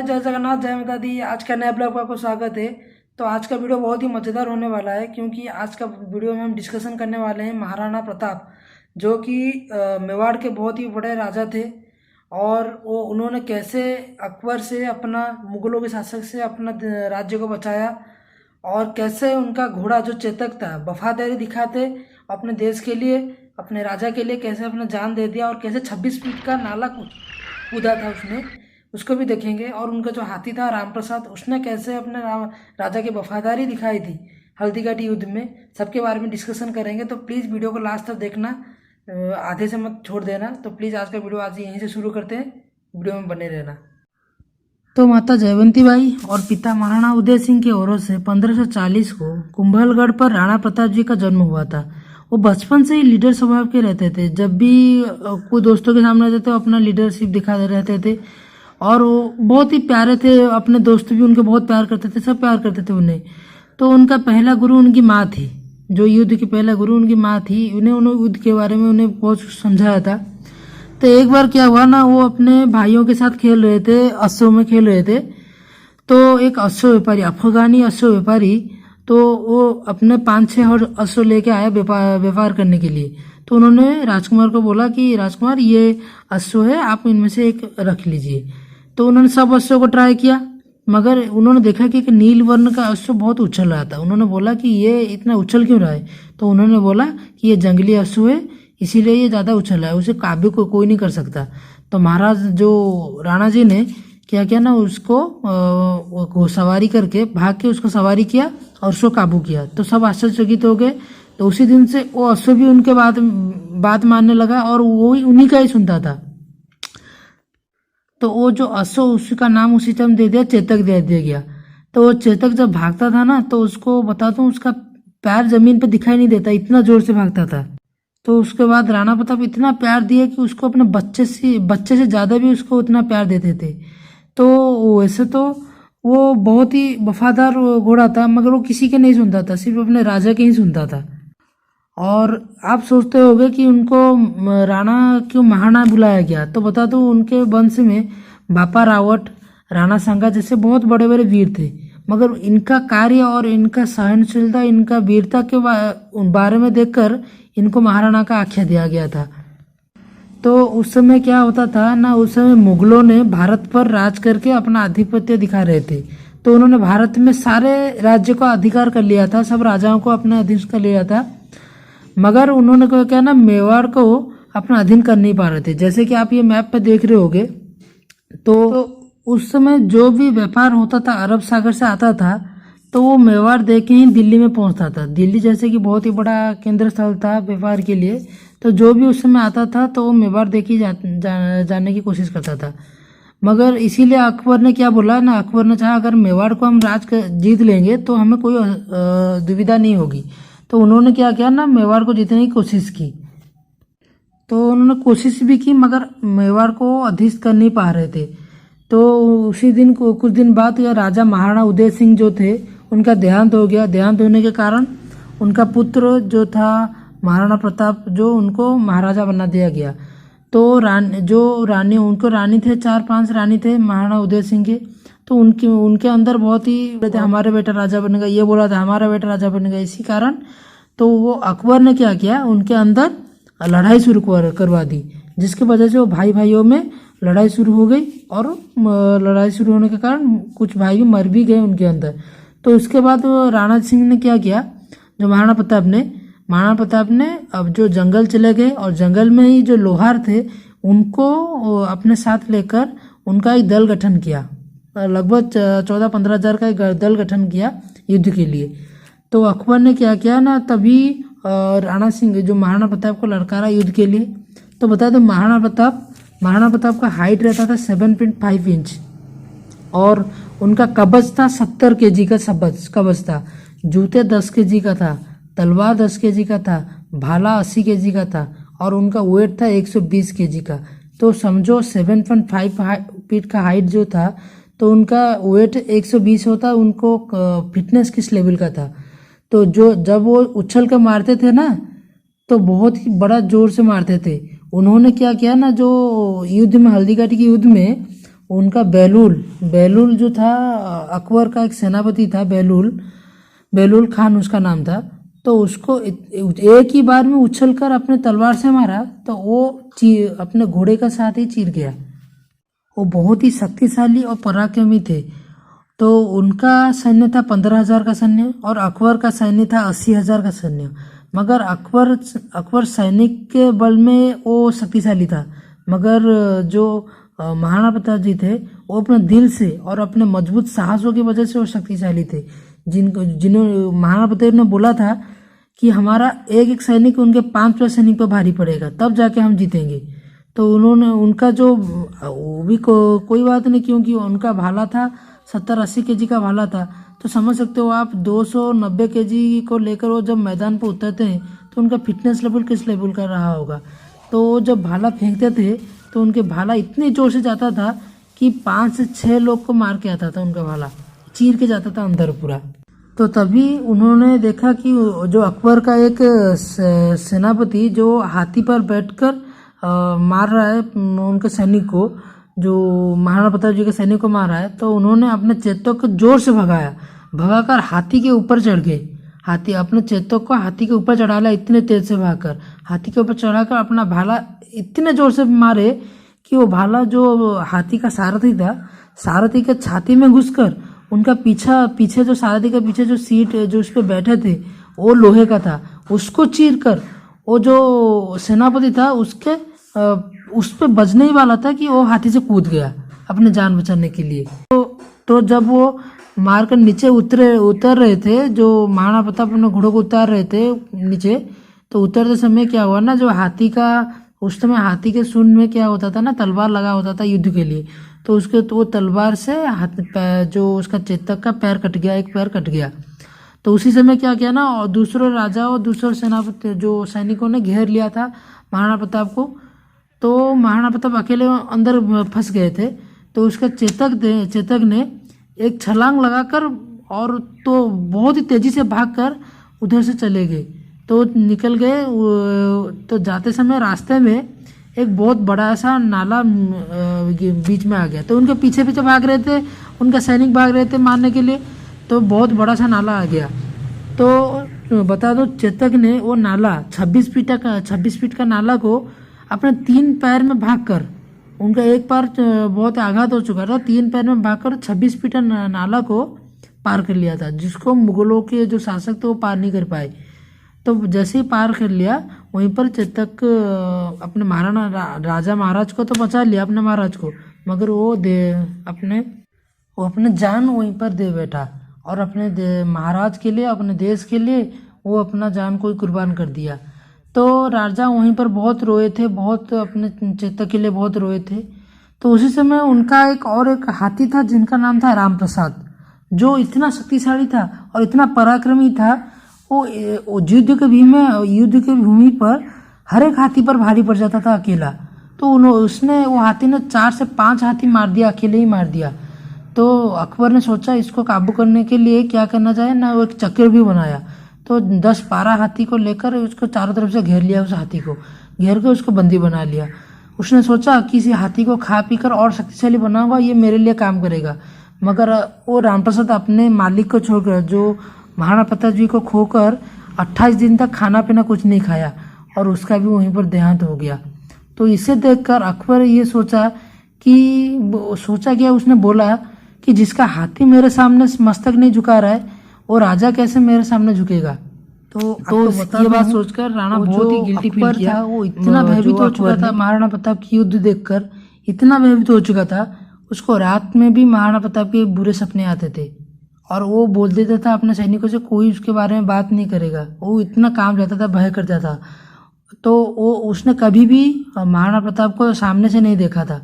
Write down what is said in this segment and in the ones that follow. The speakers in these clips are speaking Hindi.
जय जगन्नाथ, जय माता दी। आज का नया ब्लॉग में आपको स्वागत है। तो आज का वीडियो बहुत ही मज़ेदार होने वाला है, क्योंकि आज का वीडियो में हम डिस्कशन करने वाले हैं महाराणा प्रताप, जो कि मेवाड़ के बहुत ही बड़े राजा थे। और वो उन्होंने कैसे अकबर से, अपना मुगलों के शासक से अपना राज्य को बचाया, और कैसे उनका घोड़ा जो चेतक था वफादारी दिखाते अपने देश के लिए, अपने राजा के लिए, कैसे अपना जान दे दिया, और कैसे 26 फीट का नाला कूदा था उसने, उसको भी देखेंगे। और उनका जो हाथी था राम प्रसाद, उसने कैसे अपने राजा की वफादारी दिखाई थी हल्दीघाटी युद्ध में, सबके बारे में डिस्कशन करेंगे। तो प्लीज़ वीडियो को लास्ट तक देखना, आधे से मत छोड़ देना। तो प्लीज़ आज का वीडियो आज यहीं से शुरू करते हैं, वीडियो में बने रहना। तो माता जयवंती बाई और पिता महाराणा उदय सिंह के ओर से 1540 को कुंभलगढ़ पर राणा प्रताप जी का जन्म हुआ था। वो बचपन से ही लीडर स्वभाव के रहते थे। जब भी कोई दोस्तों के सामने रहते थे, वो अपना लीडरशिप दिखाते रहते थे, और वो बहुत ही प्यारे थे। अपने दोस्त भी उनके बहुत प्यार करते थे, सब प्यार करते थे उन्हें। तो उनका पहला गुरु उनकी माँ थी, जो युद्ध की पहला गुरु उनकी माँ थी। उन्हें युद्ध के बारे में उन्हें बहुत समझाया था। तो एक बार क्या हुआ ना, वो अपने भाइयों के साथ खेल रहे थे, अश्व में खेल रहे थे। तो एक अश्व व्यापारी, अफगानी अश्व व्यापारी, तो वो अपने 5-6 और अश्व लेके आया व्यापार करने के लिए। तो उन्होंने राजकुमार को बोला कि राजकुमार, ये अश्व है, आप इनमें से एक रख लीजिए। तो उन्होंने सब अश्वों को ट्राई किया, मगर उन्होंने देखा कि एक नील वर्ण का अश्व बहुत उछल रहा था। उन्होंने बोला कि ये इतना उछल क्यों रहा है? तो उन्होंने बोला कि ये जंगली अश्व है, इसीलिए ये ज़्यादा उछल रहा है, उसे काबू को कोई नहीं कर सकता। तो महाराज जो राणा जी ने क्या किया ना, उसको सवारी करके भाग के उसको सवारी किया और उसको काबू किया। तो सब आश्चर्यचकित हो गए। तो उसी दिन से वो अश्व भी उनके बात मानने लगा, और वो उन्हीं का ही सुनता था। तो वो जो अश्व, उसका नाम उसी टाइम दे दिया, चेतक दे दिया गया। तो वो चेतक जब भागता था ना, तो उसको बताता हूँ, उसका पैर जमीन पे दिखाई नहीं देता, इतना जोर से भागता था। तो उसके बाद राणा प्रताप इतना प्यार दिया कि उसको अपने बच्चे से ज़्यादा भी उसको उतना प्यार देते थे। तो वैसे तो वो बहुत ही वफादार घोड़ा था, मगर वो किसी के नहीं सुनता था, सिर्फ अपने राजा के ही सुनता था। और आप सोचते होंगे कि उनको राणा क्यों महाराणा बुलाया गया। तो बता दूं, उनके वंश में बापा रावट, राणा सांगा जैसे बहुत बड़े बड़े वीर थे, मगर इनका कार्य और इनका सहनशीलता, इनका वीरता के बारे में देखकर इनको महाराणा का आख्या दिया गया था। तो उस समय क्या होता था ना, उस समय मुगलों ने भारत पर राज करके अपना आधिपत्य दिखा रहे थे। तो उन्होंने भारत में सारे राज्य को अधिकार कर लिया था, सब राजाओं को अपने अधीन कर लिया था, मगर उन्होंने क्या ना, मेवाड़ को अपना अधीन कर नहीं पा रहे थे। जैसे कि आप ये मैप पे देख रहे होगे, तो उस समय जो भी व्यापार होता था अरब सागर से आता था, तो वो मेवाड़ दे के ही दिल्ली में पहुंचता था। दिल्ली जैसे कि बहुत ही बड़ा केंद्र स्थल था व्यापार के लिए, तो जो भी उस समय आता था तो वो मेवाड़ दे के जाने की कोशिश करता था। मगर इसीलिए अकबर ने क्या बोला ना, अकबर ने चाहा अगर मेवाड़ को हम जीत लेंगे तो हमें कोई दुविधा नहीं होगी। तो उन्होंने क्या किया ना, मेवाड़ को जीतने की कोशिश की। तो उन्होंने कोशिश भी की, मगर मेवाड़ को अधिष्ठ कर नहीं पा रहे थे। तो उसी दिन को कुछ दिन बाद राजा महाराणा उदय सिंह जो थे, उनका देहांत हो गया। देहांत होने के कारण उनका पुत्र जो था महाराणा प्रताप, जो उनको महाराजा बना दिया गया। तो उनको रानी थे, 4-5 रानी थे महाराणा उदय सिंह के। तो उनके अंदर बहुत ही हमारा बेटा राजा बनेगा, ये बोला था हमारा बेटा राजा बनेगा। इसी कारण तो वो अकबर ने क्या किया, उनके अंदर लड़ाई शुरू करवा दी, जिसकी वजह से वो भाइयों में लड़ाई शुरू हो गई। और लड़ाई शुरू होने के कारण कुछ भाई भी मर भी गए उनके अंदर। तो उसके बाद राणा सिंह ने क्या किया, जो महाराणा प्रताप ने अब जो जंगल चले गए, और जंगल में ही जो लोहार थे उनको अपने साथ लेकर उनका एक दल गठन किया। लगभग 14-15 हज़ार का एक दल गठन किया युद्ध के लिए। तो अकबर ने क्या किया ना, तभी राणा सिंह जो महाराणा प्रताप को लड़कारा युद्ध के लिए। तो बता दो, महाराणा प्रताप का हाइट रहता था 7.5 इंच, और उनका कवच था 70 kg का कवच था। जूते 10 kg का था, तलवार 10 kg का था, भाला 80 kg का था, और उनका वेट था 120 kg का। तो समझो 7.5 फीट का हाइट जो था, तो उनका वेट 120 होता, उनको फिटनेस किस लेवल का था। तो जब वो उछल के मारते थे ना, तो बहुत ही बड़ा जोर से मारते थे। उन्होंने क्या किया ना, जो युद्ध में हल्दीघाटी के युद्ध में उनका बेलूल बेलूल जो था, अकबर का एक सेनापति था बेलूल, बेलूल खान उसका नाम था। तो उसको एक ही बार में उछलकर अपने तलवार से मारा तो वो अपने घोड़े का साथ ही चीर गया। वो बहुत ही शक्तिशाली और पराक्रमी थे। तो उनका सैन्य था 15,000 का सैन्य और अकबर का सैन्य था 80,000 का सैन्य। मगर अकबर सैनिक के बल में वो शक्तिशाली था, मगर जो महाराणा प्रताप जी थे वो अपने दिल से और अपने मजबूत साहसों की वजह से वो शक्तिशाली थे। जिन्होंने महाराणा प्रताप ने बोला था कि हमारा एक एक सैनिक उनके 5 सैनिक पर भारी पड़ेगा, तब जाके हम जीतेंगे। तो उन्होंने उनका जो वो भी कोई बात नहीं, क्योंकि उनका भाला था 70-80 केजी का भाला था। तो समझ सकते हो आप 290 केजी को लेकर वो जब मैदान पर उतरते हैं तो उनका फिटनेस लेवल किस लेवल का रहा होगा। तो जब भाला फेंकते थे तो उनके भाला इतने जोर से जाता था कि 5 से 6 लोग को मार के आता था, उनका भाला चीर के जाता था अंदर पूरा। तो तभी उन्होंने देखा कि जो अकबर का एक सेनापति जो हाथी पर बैठकर मार रहा है उनके सैनिक को, जो महाराणा प्रताप जी के सैनिक को मार रहा है, तो उन्होंने अपने चेतक को जोर से भगाकर हाथी के ऊपर चढ़ गए। हाथी अपने चेतक को हाथी के ऊपर चढ़ा लिया, इतने तेज से भागकर हाथी के ऊपर चढ़ाकर अपना भाला इतने जोर से मारे कि वो भाला जो हाथी का सारथी था, सारथी के छाती में घुसकर उनका पीछे जो सारथी के पीछे जो सीट जो उस पर बैठे थे वो लोहे का था, उसको चीर कर वो जो सेनापति था उस पे बजने ही वाला था कि वो हाथी से कूद गया अपने जान बचाने के लिए। तो जब वो मारकर नीचे उतर रहे थे, जो महाराणा प्रताप अपने घोड़ों को उतार रहे थे नीचे, तो उतरते समय क्या हुआ ना, जो हाथी का उस समय हाथी के सूंड में क्या होता था ना, तलवार लगा होता था युद्ध के लिए। तो वो तलवार से जो उसका चेतक का पैर कट गया, एक पैर कट गया। तो उसी समय क्या किया ना, और दूसरे राजा और दूसरे सेनापति जो सैनिकों ने घेर लिया था महाराणा प्रताप को। तो महाराणा प्रताप अकेले अंदर फंस गए थे। तो उसका चेतक ने एक छलांग लगाकर और तो बहुत ही तेजी से भागकर उधर से चले गए। तो निकल गए। तो जाते समय रास्ते में एक बहुत बड़ा सा नाला बीच में आ गया। तो उनके पीछे पीछे भाग रहे थे, उनका सैनिक भाग रहे थे मारने के लिए। तो बहुत बड़ा सा नाला आ गया। तो बता दो, चेतक ने वो नाला 26 फीट का नाला को अपने 3 पैर में भागकर, उनका एक पैर बहुत आघात हो चुका था, 3 पैर में भागकर 26 फीट नाला को पार कर लिया था, जिसको मुगलों के जो शासक थे वो पार नहीं कर पाए। तो जैसे ही पार कर लिया, वहीं पर चेतक अपने महाराणा राजा महाराज को तो बचा लिया, अपने महाराज को, मगर वो अपने जान वहीं पर दे बैठा और अपने महाराज के लिए, अपने देश के लिए वो अपना जान को ही कुर्बान कर दिया। तो राजा वहीं पर बहुत रोए थे, बहुत अपने चेतक के लिए बहुत रोए थे। तो उसी समय उनका एक हाथी था जिनका नाम था राम प्रसाद, जो इतना शक्तिशाली था और इतना पराक्रमी था। वो युद्ध के भूमि पर हर एक हाथी पर भारी पड़ जाता था अकेला। तो वो हाथी ने 4 से 5 हाथी मार दिया, अकेले ही मार दिया। तो अकबर ने सोचा इसको काबू करने के लिए क्या करना चाहिए ना, वो एक चक्र भी बनाया। तो 10-12 हाथी को लेकर उसको चारों तरफ से घेर लिया, उस हाथी को घेर कर उसको बंदी बना लिया। उसने सोचा किसी हाथी को खा पी कर और शक्तिशाली बनाऊंगा, ये मेरे लिए काम करेगा। मगर वो रामप्रसाद अपने मालिक को छोड़कर, जो महाराणा प्रताप जी को खोकर 28 दिन तक खाना पीना कुछ नहीं खाया और उसका भी वहीं पर देहांत हो गया। तो इसे देखकर अकबर ये सोचा गया, उसने बोला कि जिसका हाथी मेरे सामने मस्तक नहीं झुका रहा है, वो राजा कैसे मेरे सामने झुकेगा। तो ये बात सोचकर राणा बहुत ही गिल्टी फील किया। वो इतना भयभीत हो चुका था महाराणा प्रताप की युद्ध देखकर, इतना भयभीत हो चुका था, उसको रात में भी महाराणा प्रताप के बुरे सपने आते थे और वो बोल देता था अपने सैनिकों से कोई उसके बारे में बात नहीं करेगा। वो इतना काम जाता था, भय करता था। तो उसने कभी भी महाराणा प्रताप को सामने से नहीं देखा था,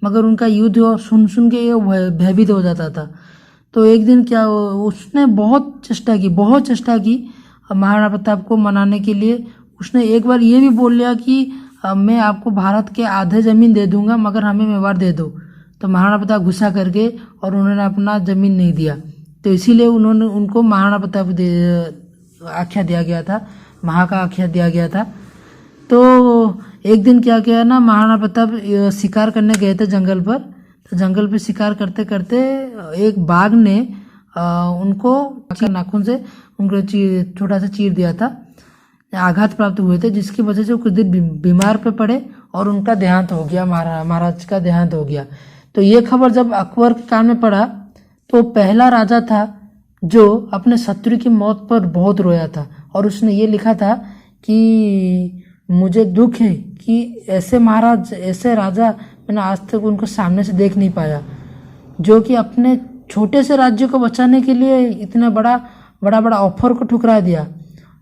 मगर उनका युद्ध सुन के भयभीत हो जाता था। तो एक दिन क्या, उसने बहुत चेष्टा की महाराणा प्रताप को मनाने के लिए। उसने एक बार ये भी बोल लिया कि मैं आपको भारत के आधे ज़मीन दे दूंगा, मगर हमें मेवाड़ दे दो। तो महाराणा प्रताप गुस्सा कर गए और उन्होंने अपना ज़मीन नहीं दिया। तो इसीलिए उनको महाराणा प्रताप आख्या दिया गया था, महा का आख्या दिया गया था। तो एक दिन क्या किया ना, महाराणा प्रताप शिकार करने गए थे जंगल पर। तो जंगल पे शिकार करते करते एक बाघ ने उनको नाखून से उनको छोटा सा चीर दिया था, आघात प्राप्त हुए थे, जिसकी वजह से वो कुछ दिन बीमार पे पड़े और उनका देहांत हो गया, महाराज का देहांत हो गया। तो ये खबर जब अकबर के कान में पड़ा तो पहला राजा था जो अपने शत्रु की मौत पर बहुत रोया था और उसने ये लिखा था कि मुझे दुख है कि ऐसे महाराज, ऐसे राजा मैंने आज तक उनको सामने से देख नहीं पाया, जो कि अपने छोटे से राज्य को बचाने के लिए इतना बड़ा ऑफर को ठुकरा दिया।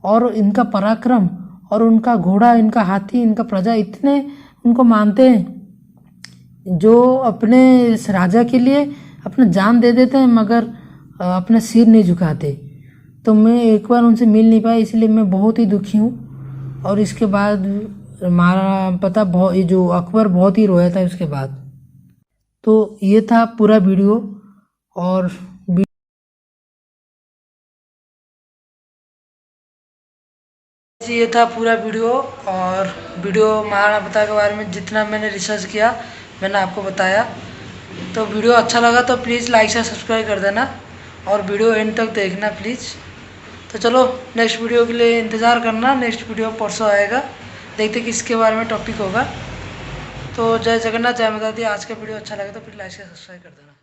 और इनका पराक्रम और उनका घोड़ा, इनका हाथी, इनका प्रजा इतने उनको मानते हैं जो अपने इस राजा के लिए अपने जान दे देते हैं मगर अपना सिर नहीं झुकाते। तो मैं एक बार उनसे मिल नहीं पाया, इसलिए मैं बहुत ही दुखी हूँ। और इसके बाद ये जो अकबर बहुत ही रोया था उसके बाद। तो ये था पूरा वीडियो और ये था पूरा वीडियो महाराणा प्रताप के बारे में जितना मैंने रिसर्च किया मैंने आपको बताया। तो वीडियो अच्छा लगा तो प्लीज़ लाइक से सब्सक्राइब कर देना और वीडियो एंड तक देखना प्लीज़। तो चलो नेक्स्ट वीडियो के लिए इंतज़ार करना, नेक्स्ट वीडियो परसों आएगा, देखते किसके बारे में टॉपिक होगा। तो जय जगन्नाथ, जय माता दी। आज का वीडियो अच्छा लगा तो प्लीज़ लाइक से सब्सक्राइब कर देना।